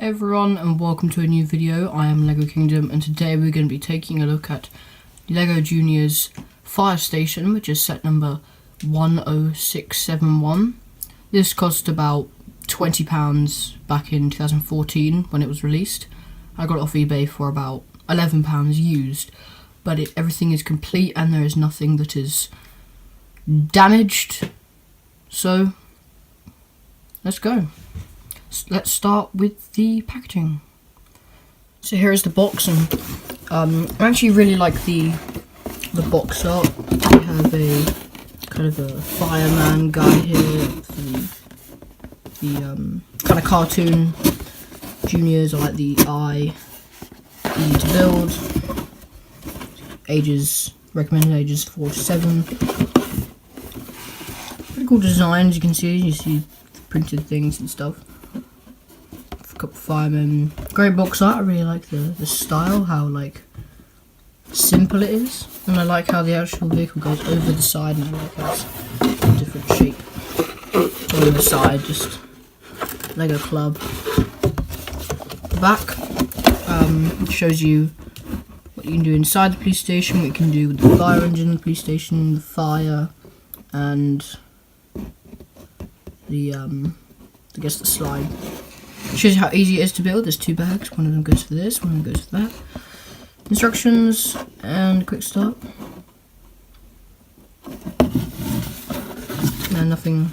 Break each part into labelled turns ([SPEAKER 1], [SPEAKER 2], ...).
[SPEAKER 1] Hey everyone, and welcome to a new video. I am Lego Kingdom, and today we're going to be taking a look at Lego Junior's fire station, which is set number 10671. This cost about £20 back in 2014 when it was released. I got it off eBay for about £11 used, but everything is complete and there is nothing that is damaged. So let's go. Let's start with the packaging. So here is the box, and I actually really like the box art. We have a kind of a fireman guy here for the kind of cartoon juniors. I like the eye, easy to build. Recommended ages 4 to 7. Pretty cool designs. You can see printed things and stuff. Fireman, great box art. I really like the style, how like simple it is, and I like how the actual vehicle goes over the side, and I like how it's a different shape on the side, just Lego Club. The back shows you what you can do inside the police station, what you can do with the fire engine in the police station, the fire, and the I guess the slide. It shows you how easy it is to build. There's 2 bags. One of them goes for this, one of them goes for that. Instructions and quick start. And nothing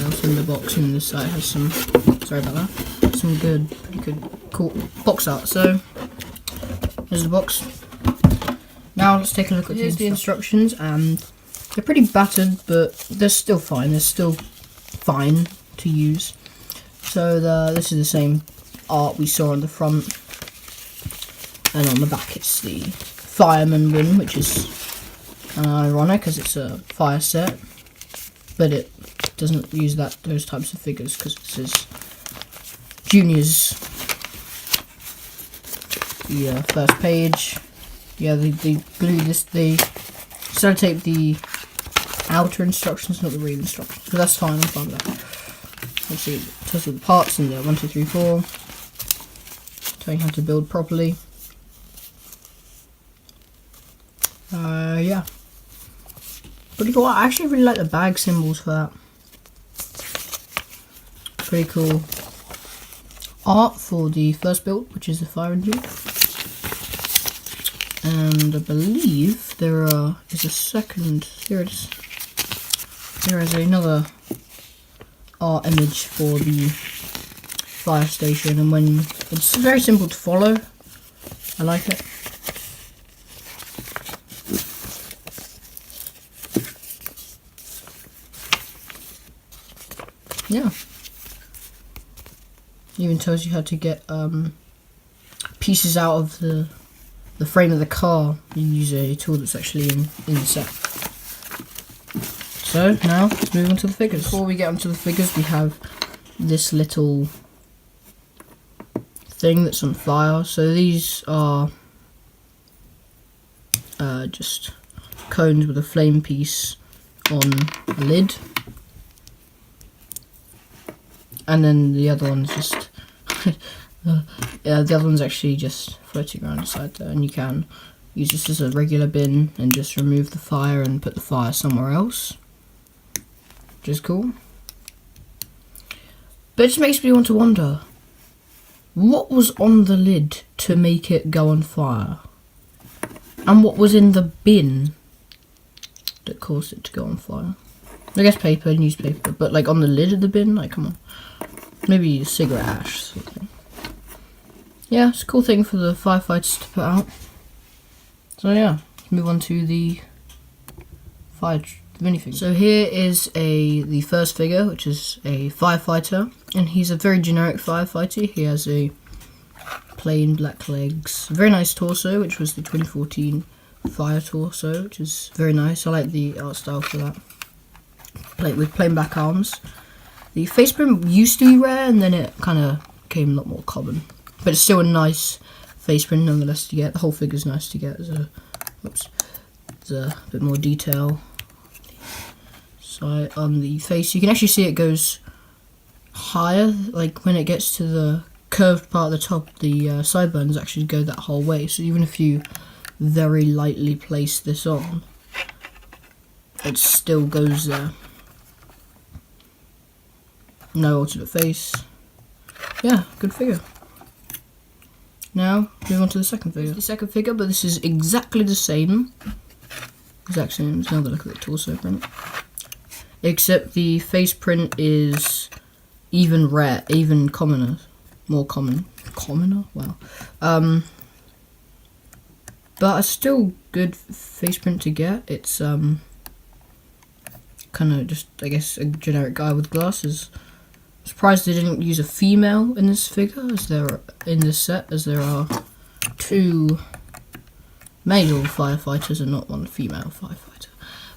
[SPEAKER 1] else in the box. And this side has some, sorry about that, some pretty good, cool box art. So here's the box. Now let's take a look at the instructions, and they're pretty battered, but they're still fine. They're still fine to use. So this is the same art we saw on the front, and on the back it's the fireman win, which is kind of ironic as it's a fire set, but it doesn't use those types of figures because it says Juniors. The first page, yeah, they glue this, they sellotape the outer instructions, not the real instructions, but that's fine. I'm fine with that. Let's see, it tells you the parts in there, 1, 2, 3, 4. Tell you how to build properly. Yeah. Pretty cool. I actually really like the bag symbols for that. Pretty cool art for the first build, which is the fire engine. And I believe there is a second. Here it is. There is another art image for the fire station, and when it's very simple to follow, I like it. Yeah, even tells you how to get pieces out of the frame of the car. You use a tool that's actually in the set. So now let's move on to the figures. Before we get onto the figures, we have this little thing that's on fire. So these are just cones with a flame piece on the lid, and then the other one's just the other one's actually just floating around inside there, and you can use this as a regular bin and just remove the fire and put the fire somewhere else, which is cool. But it just makes me want to wonder, what was on the lid to make it go on fire? And what was in the bin that caused it to go on fire? I guess paper, newspaper, but like on the lid of the bin, like come on. Maybe cigarette ash sort of thing. Yeah, it's a cool thing for the firefighters to put out. So yeah, let's move on to the minifigure. So here is the first figure, which is a firefighter, and he's a very generic firefighter. He has a plain black legs, very nice torso, which was the 2014 fire torso, which is very nice. I like the art style for that. With plain black arms. The face print used to be rare, and then it kind of became a lot more common, but it's still a nice face print nonetheless to get. The whole figure's nice to get. There's a bit more detail. So on the face, you can actually see it goes higher, like when it gets to the curved part at the top, the sideburns actually go that whole way. So even if you very lightly place this on, it still goes there. No alternate face. Yeah, good figure. Now, move on to the second figure. The second figure, but this is exactly the same. Exact same. Let's have a look at the torso print. Except the face print is even commoner. More common. Commoner? Wow. But a still good face print to get. It's kind of just, I guess, a generic guy with glasses. Surprised they didn't use a female in this figure, as there in this set, as there are 2 male firefighters and not 1 female firefighter.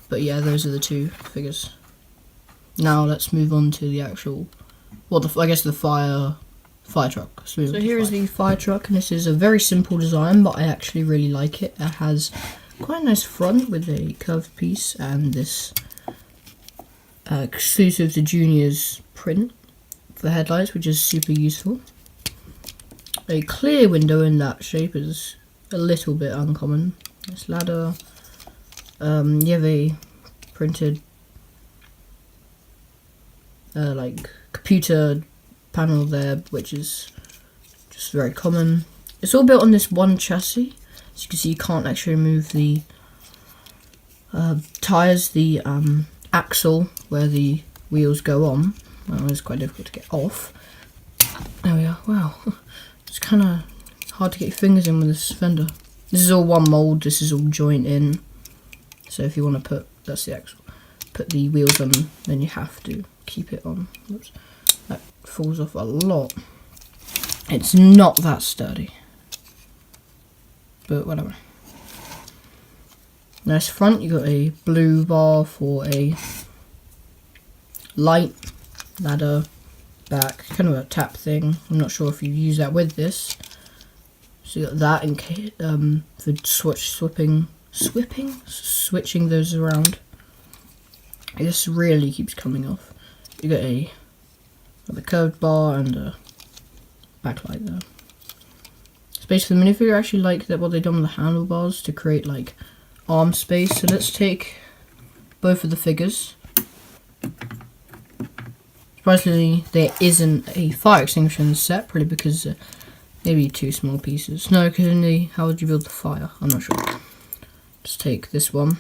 [SPEAKER 1] But yeah, those are the 2 figures. Now let's move on to the actual, well, I guess the fire truck. So here is the fire truck, and this is a very simple design, but I actually really like it. It has quite a nice front with a curved piece and this exclusive to juniors print for the headlights, which is super useful. A clear window in that shape is a little bit uncommon. This ladder, you have a printed like computer panel there, which is just very common. It's all built on this one chassis. As you can see, you can't actually remove the tyres, the axle where the wheels go on. Well, it's quite difficult to get off. There we are. Wow, it's kind of hard to get your fingers in with this fender. This is all one mould. This is all joint in. So if you want to put, that's the axle, put the wheels on, then you have to keep it on. Oops. That falls off a lot. It's not that sturdy, but whatever. Nice front. You got a blue bar for a light, ladder, back, kind of a tap thing. I'm not sure if you use that with this. So you got that in case for switching those around. This really keeps coming off. You got the curved bar and a backlight there. Space for the minifigure. I actually like that what they've done with the handlebars to create like arm space. So let's take both of the figures. Surprisingly, there isn't a fire extinguisher in the set, probably because maybe 2 small pieces. No, because how would you build the fire? I'm not sure. Just take this one.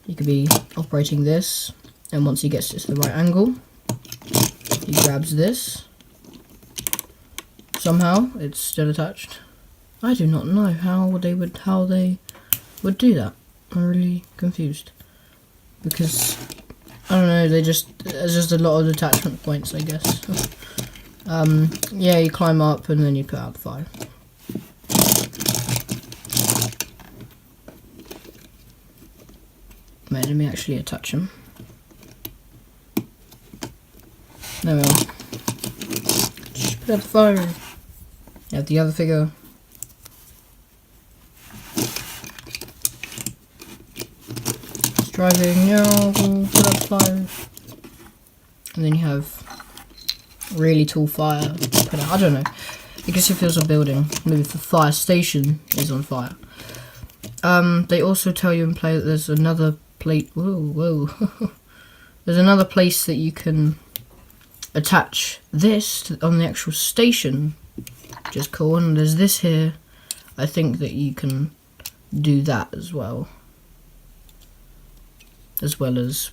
[SPEAKER 1] You could be operating this, and once he gets it to the right angle, he grabs this. Somehow, it's still attached. I do not know how they would do that. I'm really confused, because I don't know. There's just a lot of attachment points, I guess. Yeah, you climb up and then you put out the fire. Wait, let me actually attach him. There we are. Just put out the fire. You have the other figure. It's driving, yeah, we'll put out the fire. And then you have really tall fire. Put out, I don't know. I guess it feels a building. Maybe the fire station is on fire. They also tell you in play that there's another plate. Whoa. There's another place that you can attach this on the actual station, which is cool. And there's this here. I think that you can do that as well as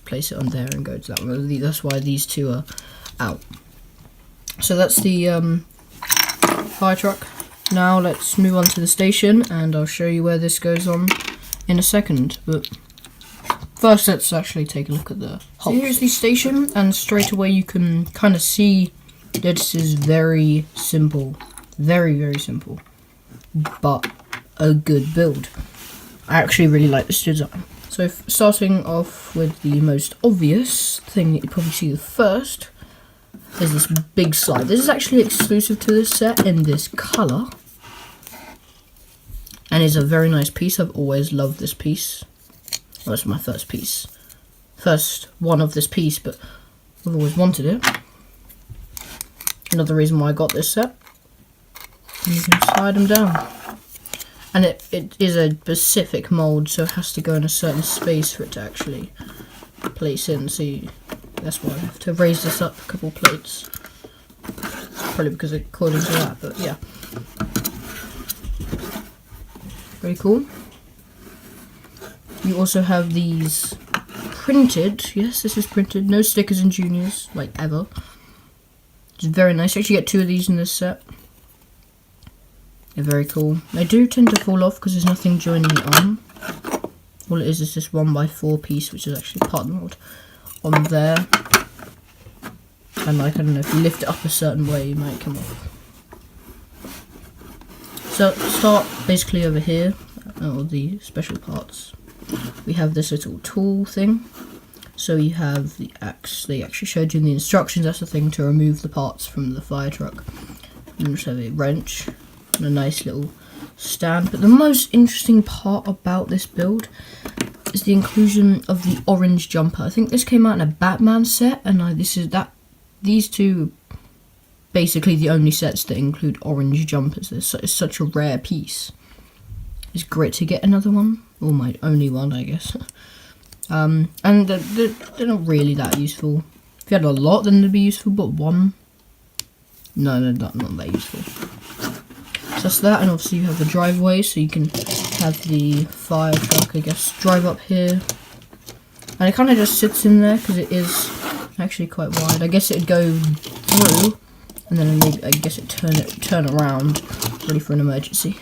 [SPEAKER 1] place it on there and go to that one. That's why these 2 are out. So that's the fire truck. Now let's move on to the station, and I'll show you where this goes on in a second. But first, let's actually take a look at the hull. So here's the station, and straight away you can kind of see that this is very simple. Very, very simple. But a good build. I actually really like this design. So starting off with the most obvious thing that you probably see the first is this big slide. This is actually exclusive to this set in this colour. And it's a very nice piece. I've always loved this piece. Well, it's my first piece. First one of this piece, but I've always wanted it. Another reason why I got this set. And you can slide them down. And it is a specific mould, so it has to go in a certain space for it to actually place in. So that's why I have to raise this up a couple plates. Probably because according to that, but yeah. Very cool. You also have these printed. Yes, this is printed. No stickers in juniors, like ever. It's very nice. You actually get 2 of these in this set. They're very cool. They do tend to fall off because there's nothing joining it on. All it is this 1x4 piece, which is actually part of the mold on there. And like, I don't know, if you lift it up a certain way, it might come off. So start basically over here, all the special parts. We have this little tool thing. So you have the axe. They actually showed you in the instructions. That's the thing to remove the parts from the fire truck. And just have a wrench. And a nice little stand. But the most interesting part about this build is the inclusion of the orange jumper. I think this came out in a Batman set, and these two basically the only sets that include orange jumpers. It's such a rare piece. It's great to get another one, or my only one, I guess. And they're not really that useful. If you had a lot, then they'd be useful, but one, no, they're not that useful. So that's that, and obviously you have the driveway, so you can have the fire truck, I guess, drive up here. And it kind of just sits in there, because it is actually quite wide. I guess it'd go through, and then maybe, I guess it'd turn around, ready for an emergency.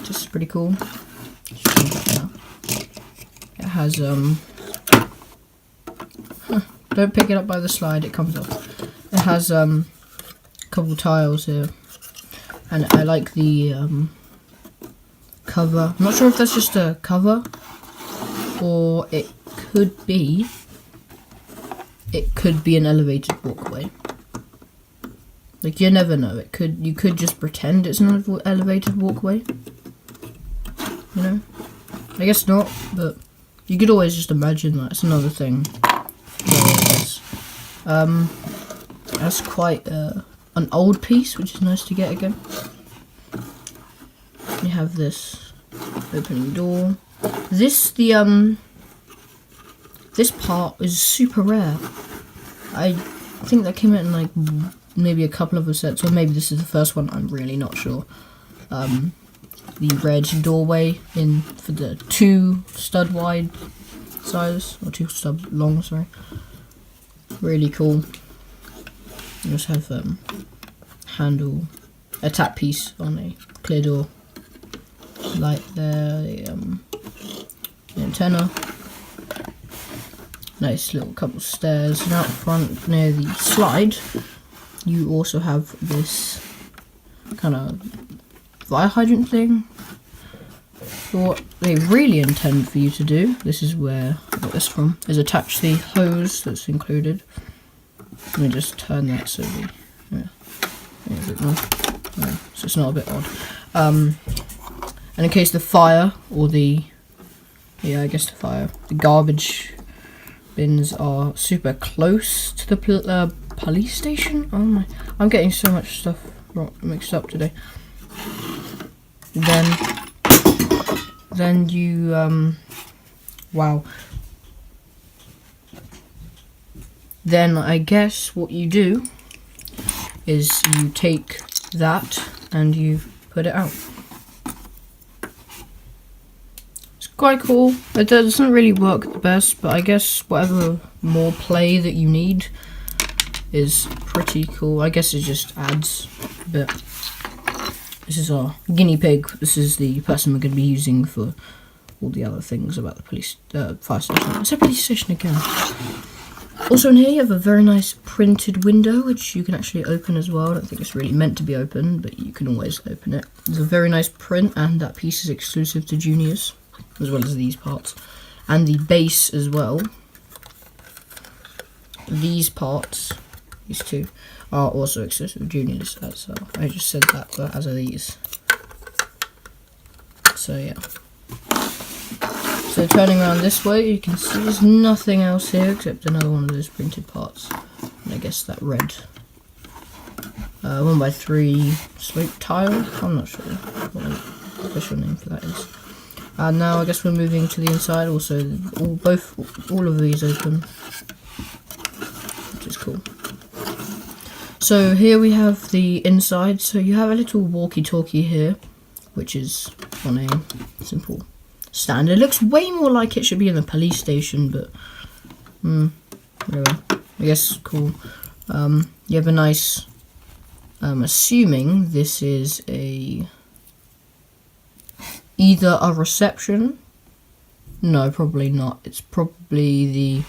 [SPEAKER 1] Just pretty cool. It has, don't pick it up by the slide, it comes off. It has, a couple tiles here. And I like the cover. I'm not sure if that's just a cover, or it could be an elevated walkway. Like, you never know. You could just pretend it's an elevated walkway. You know? I guess not, but you could always just imagine that. It's another thing. That's quite an old piece, which is nice to get again. You have this opening door. This part is super rare. I think that came out in like maybe a couple of the sets, or maybe this is the first one, I'm really not sure. The red doorway for the 2 stud wide size, or 2 stud long, sorry. Really cool. You just have handle, a tap piece on a clear door. Light there, the antenna. Nice little couple stairs. And out front near the slide, you also have this kind of fire hydrant thing. So what they really intend for you to do, this is where I got this from, is attach the hose that's included. Let me just turn that so a bit more. Yeah, so it's not a bit odd. And in case the fire, or the garbage bins are super close to the police station. Oh my, I'm getting so much stuff mixed up today. Then you, wow. Then I guess what you do is you take that and you put it out. It's quite cool. It doesn't really work the best, but I guess whatever more play that you need is pretty cool. I guess it just adds a bit. This is our guinea pig. This is the person we're going to be using for all the other things about the fire station. I said police station again. Also in here you have a very nice printed window, which you can actually open as well. I don't think it's really meant to be open, but you can always open it. There's a very nice print, and that piece is exclusive to juniors, as well as these parts. And the base as well. These parts, these two, are also exclusive to juniors, so I just said that, but as are these. So yeah. So turning around this way, you can see there's nothing else here except another one of those printed parts. and I guess that red 1x3 slope tile. I'm not sure what the official name for that is. And now I guess we're moving to the inside. Also, all of these open, which is cool. So here we have the inside. So you have a little walkie-talkie here, which is on a simple stand. It looks way more like it should be in the police station, but whatever. I guess cool. You have a nice. I'm assuming this is either a reception. No, probably not. It's probably the.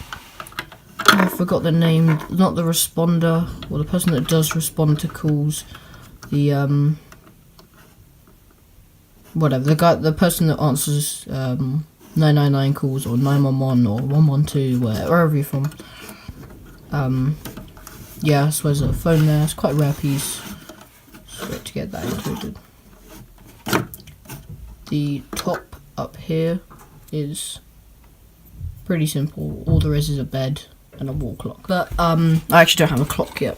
[SPEAKER 1] I forgot the name. Not the responder, or the person that does respond to calls. The whatever, the person that answers 999 calls, or 911 or 112, wherever you're from. Yeah, so there's a phone there. It's quite a rare piece. It's great to get that included. The top up here is pretty simple. All there is a bed and a wall clock. But I actually don't have a clock yet,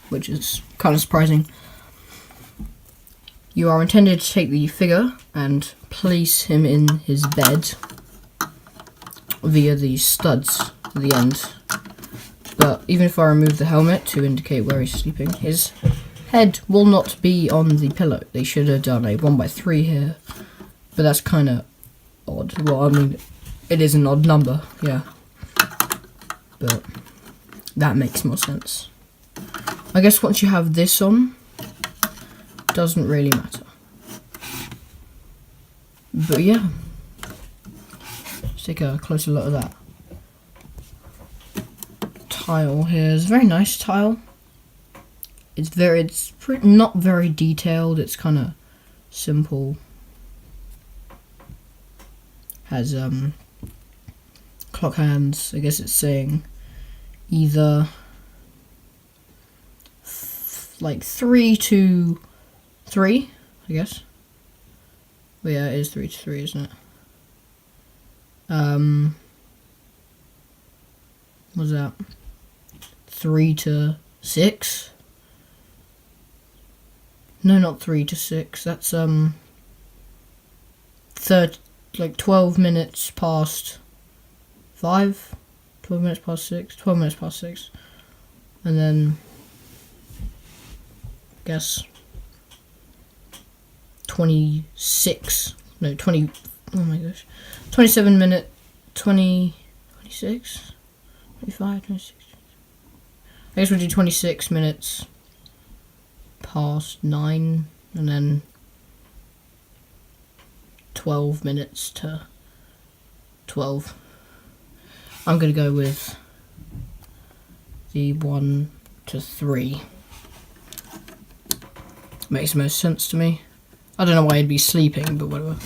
[SPEAKER 1] which is kind of surprising. You are intended to take the figure and place him in his bed via the studs at the end. But even if I remove the helmet to indicate where he's sleeping, his head will not be on the pillow. They should have done a 1x3 here, but that's kind of odd. Well, I mean, it is an odd number, yeah, but that makes more sense. I guess once you have this on, doesn't really matter. But yeah, let's take a closer look at that. Tile here is a very nice tile. It's not very detailed. It's kind of simple. Has clock hands. I guess it's saying either like 3 to 3. I guess. Well, yeah, it is 3 to 3, isn't it? What's that? 3 to 6? No, not 3 to 6. That's 12 minutes past 5. 12 minutes past 6. 12 minutes past 6. And then guess 26. No, 20. Oh my gosh. 27 minute 26. 25, 26. I guess we'll do 26 minutes past 9, and then 12 minutes to 12. I'm going to go with the 1 to 3. Makes the most sense to me. I don't know why he'd be sleeping, but whatever.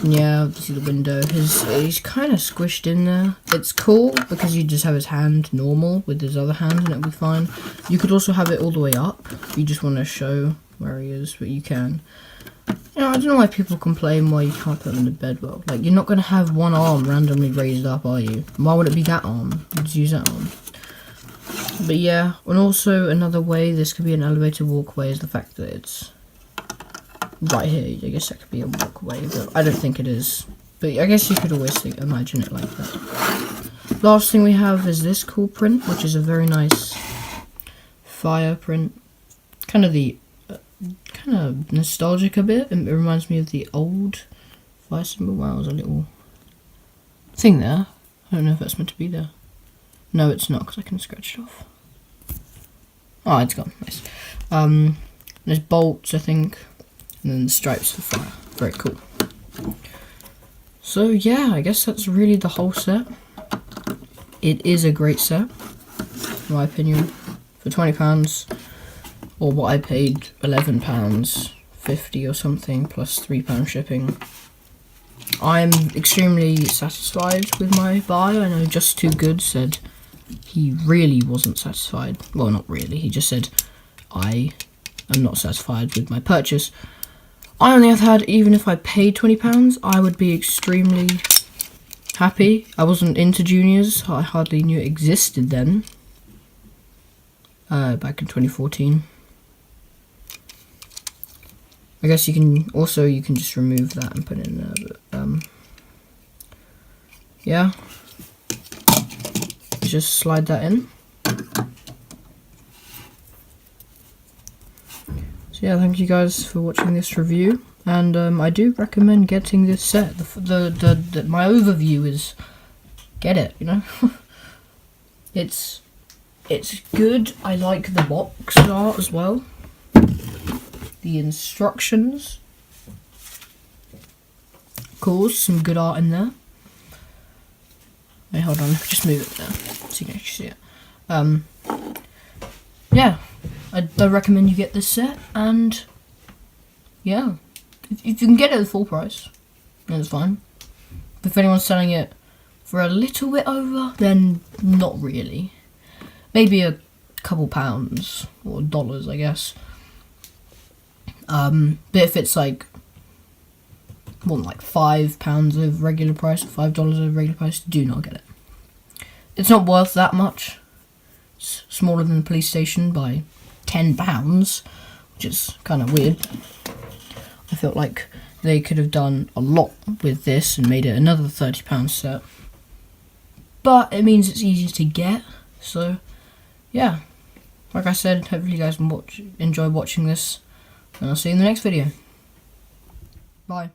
[SPEAKER 1] Yeah, you see the window. He's kind of squished in there. It's cool because you just have his hand normal with his other hand and it'll be fine. You could also have it all the way up if you just want to show where he is, but you can. You know, I don't know why people complain why you can't put him in the bed. Well, like, you're not going to have one arm randomly raised up, are you? Why would it be that arm? You just use that arm. But yeah, and also another way this could be an elevated walkway is the fact that it's right here. I guess that could be a walkway, but I don't think it is. But I guess you could always imagine it like that. Last thing we have is this cool print, which is a very nice fire print. Kind of nostalgic a bit. It reminds me of the old fire symbol. Wow, there's a little thing there. I don't know if that's meant to be there. No, it's not, because I can scratch it off. Oh, it's gone. Nice. There's bolts, I think. And then the stripes for fire. Very cool. So yeah, I guess that's really the whole set. It is a great set, in my opinion. For £20, or what I paid, £11.50 or something, plus £3 shipping. I'm extremely satisfied with my buy. I know Just Too Good said he really wasn't satisfied. Well, not really. He just said, I am not satisfied with my purchase. I, on the other hand, even if I paid £20, I would be extremely happy. I wasn't into juniors. I hardly knew it existed then. Back in 2014. I guess you can just remove that and put it in there, but yeah. Just slide that in. So yeah, thank you guys for watching this review, and I do recommend getting this set. My overview is get it, you know. It's good. I like the box art as well. The instructions. Of course, some good art in there. Wait, hold on, let me just move it there so you can actually see it. Yeah, I recommend you get this set, and yeah, if you can get it at full price, then it's fine. If anyone's selling it for a little bit over, then not really. Maybe a couple pounds or dollars, I guess. But if it's like more than like £5 of regular price, $5 of regular price, do not get it. It's not worth that much. It's smaller than the police station by £10, which is kind of weird. I felt like they could have done a lot with this and made it another £30 set. But it means it's easy to get, so yeah. Like I said, hopefully you guys enjoy watching this, and I'll see you in the next video. Bye.